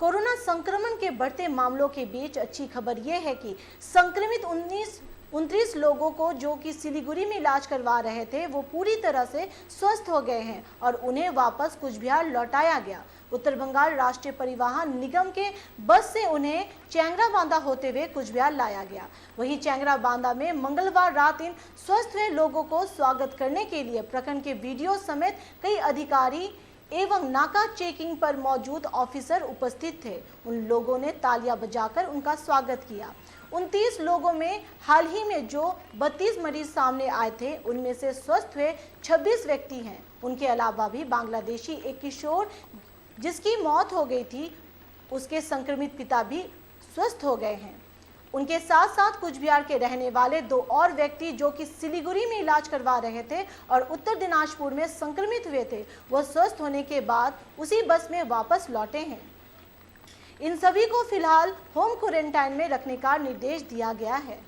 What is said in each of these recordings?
Corona संक्रमण के बढ़ते मामलों के बीच अच्छी खबर यह है कि संक्रमित 29 लोगों को जो कि सिलीगुड़ी में इलाज करवा रहे थे वो पूरी तरह से स्वस्थ हो गए हैं और उन्हें वापस कुचबिहार लौटाया गया। उत्तर बंगाल राष्ट्रीय परिवहन निगम के बस से उन्हें चैंगरा बांधा होते हुए कुचबिहार लाया गया। वहीं चैंगरा बांधा में मंगलवार रात इन स्वस्थ हुए लोगों को स्वागत करने के लिए प्रखंड के वीडियो समेत कई अधिकारी एवं नाका चेकिंग पर मौजूद ऑफिसर उपस्थित थे। उन लोगों ने तालियां बजाकर उनका स्वागत किया। 29 लोगों में हाल ही में जो 32 मरीज सामने आए थे उनमें से स्वस्थ हुए 26 व्यक्ति हैं। उनके अलावा भी बांग्लादेशी एक किशोर जिसकी मौत हो गई थी, उसके संक्रमित पिता भी स्वस्थ हो गए हैं। उनके साथ साथ कुचबिहार के रहने वाले 2 और व्यक्ति जो कि सिलीगुड़ी में इलाज करवा रहे थे और उत्तर दिनाजपुर में संक्रमित हुए थे, वह स्वस्थ होने के बाद उसी बस में वापस लौटे हैं। इन सभी को फिलहाल होम क्वारंटाइन में रखने का निर्देश दिया गया है।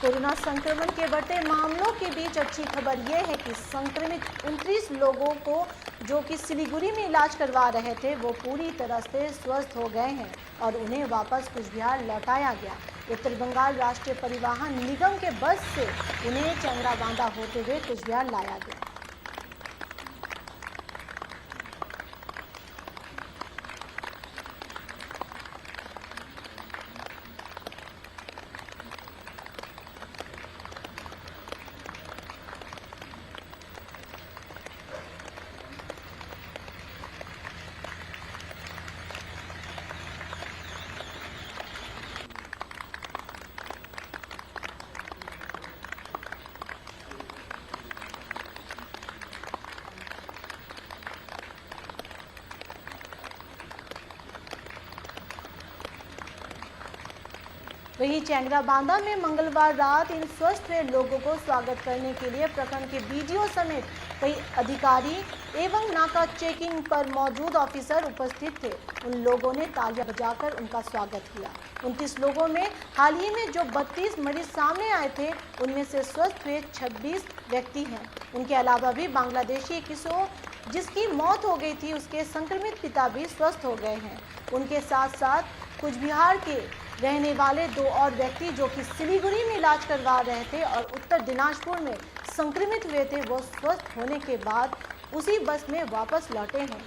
कोरोना संक्रमण के बढ़ते मामलों के बीच अच्छी खबर यह है कि संक्रमित 29 लोगों को जो कि सिलीगुड़ी में इलाज करवा रहे थे वो पूरी तरह से स्वस्थ हो गए हैं और उन्हें वापस कुचबिहार लौटाया गया। उत्तर बंगाल राष्ट्रीय परिवहन निगम के बस से उन्हें चैंगरा बांधा होते हुए कुचबिहार लाया गया। वहीं चैंगरा बांधा में मंगलवार रात इन स्वस्थ हुए लोगों को स्वागत करने के लिए प्रखंड के बीडीओ समेत कई अधिकारी एवं नाका चेकिंग पर मौजूद ऑफिसर उपस्थित थे। उन लोगों ने तालियां बजाकर उनका स्वागत किया। 29 लोगों में हाल ही में जो 32 मरीज सामने आए थे उनमें से स्वस्थ हुए 26 व्यक्ति हैं। उनके अलावा भी बांग्लादेशी किशोर जिसकी मौत हो गई थी, उसके संक्रमित पिता भी स्वस्थ हो गए हैं। उनके साथ साथ कुचबिहार के रहने वाले 2 और व्यक्ति जो कि सिलीगुड़ी में इलाज करवा रहे थे और उत्तर दिनाजपुर में संक्रमित हुए थे, वो स्वस्थ होने के बाद उसी बस में वापस लौटे हैं।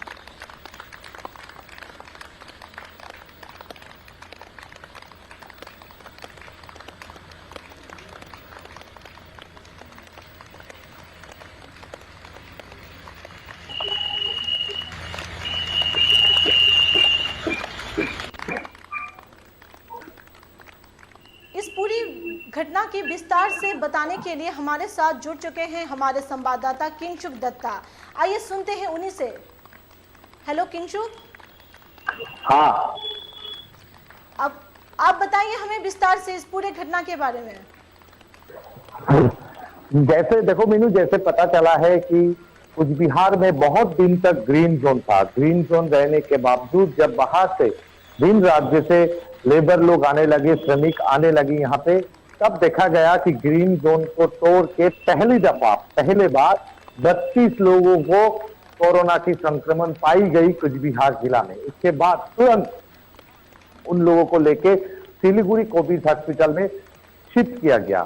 इस पूरी घटना की विस्तार से बताने के लिए हमारे साथ जुड़ चुके हैं हमारे संवाददाता किंगशुक दत्ता। आइए सुनते हैं उन्हीं से। हेलो किंगशुक। हाँ, अब आप बताइए हमें विस्तार से इस पूरे घटना के बारे में। जैसे देखो मीनू, जैसे पता चला है कि कुचबिहार में बहुत दिन तक ग्रीन जोन था। ग्रीन जोन रहने के बावजूद जब बाहर से भिन्न राज्य से लेबर लोग आने लगे, श्रमिक आने लगे यहाँ पे, तब देखा गया कि ग्रीन जोन को तोड़ के पहले बार 32 लोगों को कोरोना की संक्रमण पाई गई कुचबिहार जिला में। इसके बाद तुरंत उन लोगों को लेके सिलीगुड़ी कोविड हॉस्पिटल में शिफ्ट किया गया,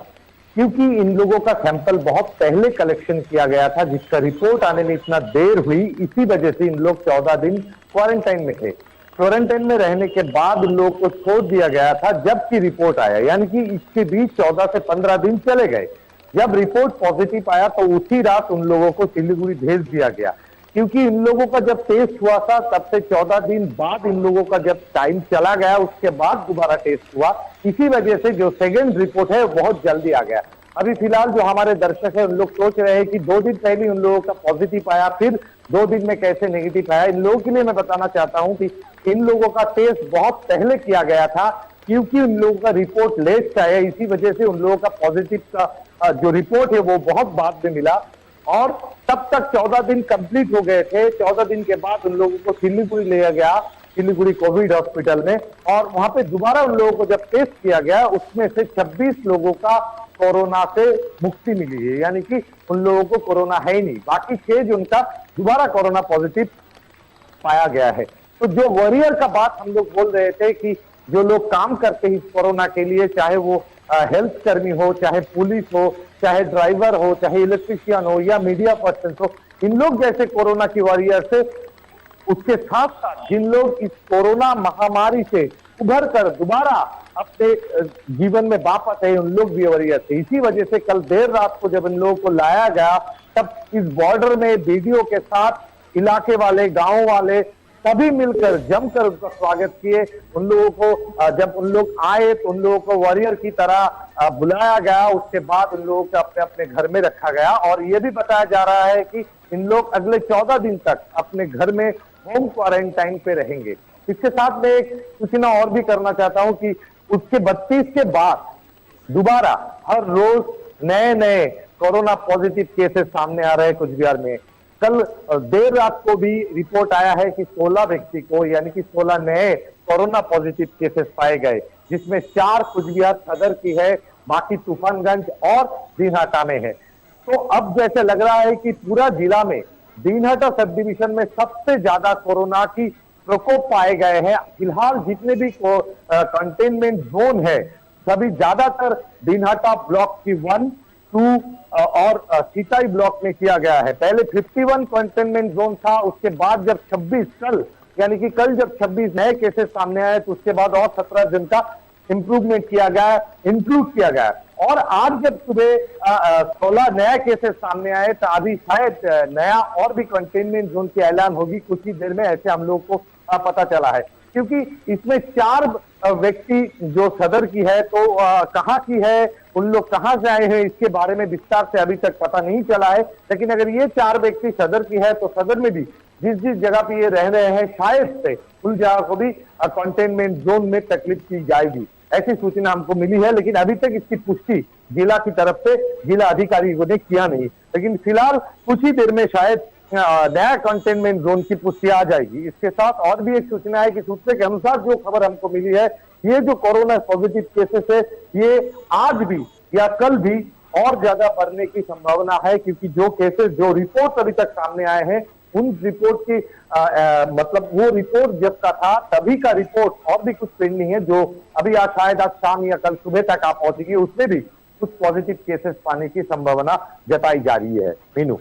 क्योंकि इन लोगों का सैंपल बहुत पहले कलेक्शन किया गया था, जिसका रिपोर्ट आने में इतना देर हुई। इसी वजह से इन लोग 14 दिन क्वारंटाइन में थे। क्वारंटाइन में रहने के बाद उन लोगों को छोड़ दिया गया था, जबकि रिपोर्ट आया, यानी कि इसके बीच 14 से 15 दिन चले गए। जब रिपोर्ट पॉजिटिव आया तो उसी रात उन लोगों को सिलीगुड़ी भेज दिया गया, क्योंकि इन लोगों का जब टेस्ट हुआ था तब से 14 दिन बाद इन लोगों का जब टाइम चला गया, उसके बाद दोबारा टेस्ट हुआ। इसी वजह से जो सेकेंड रिपोर्ट है बहुत जल्दी आ गया। अभी फिलहाल जो हमारे दर्शक है उन लोग सोच रहे हैं कि 2 दिन पहले उन लोगों का पॉजिटिव आया, फिर 2 दिन में कैसे नेगेटिव आया। इन लोगों के लिए मैं बताना चाहता हूं कि इन लोगों का टेस्ट बहुत पहले किया गया था, क्योंकि उन लोगों का रिपोर्ट लेट आया, इसी वजह से उन लोगों का पॉजिटिव का जो रिपोर्ट है वो बहुत बाद में मिला। और तब तक 14 दिन कंप्लीट हो गए थे। 14 दिन के बाद उन लोगों को सिलीगुड़ी लिया गया, सिलीगुड़ी कोविड हॉस्पिटल में, और वहां पे दोबारा उन लोगों को जब टेस्ट किया गया उसमें से 26 लोगों का कोरोना से मुक्ति मिली है, यानी कि उन लोगों को कोरोना है ही नहीं। बाकी 6 उनका दोबारा कोरोना पॉजिटिव पाया गया है। तो जो वॉरियर का बात हम लोग बोल रहे थे कि जो लोग काम करते हैं कोरोना के लिए, चाहे वो हेल्थ कर्मी हो, चाहे पुलिस हो, चाहे ड्राइवर हो, चाहे इलेक्ट्रिशियन हो या मीडिया पर्सन हो, इन लोग जैसे कोरोना की वॉरियर से, उसके साथ साथ जिन लोग इस कोरोना महामारी से उभर कर दोबारा अपने जीवन में वापस आए, उन लोग भी वॉरियर थे। इसी वजह से कल देर रात को जब इन लोगों को लाया गया, तब इस बॉर्डर में वीडियो के साथ इलाके वाले, गांव वाले सभी मिलकर जमकर उनका स्वागत किए। उन लोगों को जब उन लोग आए तो उन लोगों को वॉरियर की तरह बुलाया गया। उसके बाद उन लोगों को अपने अपने घर में रखा गया, और यह भी बताया जा रहा है कि इन लोग अगले 14 दिन तक अपने घर में होम क्वारंटाइन पे रहेंगे। इसके साथ मैं एक सूचना और भी करना चाहता हूं कि उसके 32 के बाद दोबारा हर रोज नए नए कोरोना पॉजिटिव केसेस सामने आ रहे हैं कुचबिहार में। कल देर रात को भी रिपोर्ट आया है कि 16 व्यक्ति को, यानी कि 16 नए कोरोना पॉजिटिव केसेस पाए गए, जिसमें 4 कुचबिहार सदर की है, बाकी तूफानगंज और दिनहाटा में है। तो अब जैसे लग रहा है कि पूरा जिला में दिनहाटा सब डिवीजन में सबसे ज्यादा कोरोना की प्रकोप पाए गए हैं। फिलहाल जितने भी कंटेनमेंट जोन है सभी ज्यादातर दिनहाटा ब्लॉक की 1, 2 और सीताई ब्लॉक में किया गया है। पहले 51 कंटेनमेंट जोन था, उसके बाद जब 26 कल, यानी कि कल जब 26 नए केसेस सामने आए तो उसके बाद और 17 दिन का इंप्रूवमेंट किया गया, इंक्लूड किया गया। और आज जब सुबह 16 नया केसेस सामने आए तो अभी शायद नया और भी कंटेनमेंट जोन की ऐलान होगी कुछ ही देर में, ऐसे हम लोग को पता चला है। क्योंकि इसमें 4 व्यक्ति जो सदर की है, तो कहाँ की है, उन लोग कहाँ से आए हैं, इसके बारे में विस्तार से अभी तक पता नहीं चला है। लेकिन अगर ये 4 व्यक्ति सदर की है तो सदर में भी जिस जिस जगह पे ये रह रहे हैं शायद से उन जगह को भी कंटेनमेंट जोन में तकलीफ की जाएगी, ऐसी सूचना हमको मिली है। लेकिन अभी तक इसकी पुष्टि जिला की तरफ से जिला अधिकारियों ने किया नहीं। लेकिन फिलहाल कुछ ही देर में शायद नया कंटेनमेंट जोन की पुष्टि आ जाएगी। इसके साथ और भी एक सूचना है कि सूत्रों के अनुसार जो खबर हमको मिली है, ये जो कोरोना पॉजिटिव केसेस है ये आज भी या कल भी और ज्यादा बढ़ने की संभावना है, क्योंकि जो केसेस, जो रिपोर्ट अभी तक सामने आए हैं, उन रिपोर्ट की मतलब वो रिपोर्ट जब का था तभी का रिपोर्ट और भी कुछ पेंडिंग है, जो अभी आज शायद आज शाम या कल सुबह तक आ पहुंचेगी। उसमें भी कुछ पॉजिटिव केसेस पाने की संभावना जताई जा रही है। मीनू।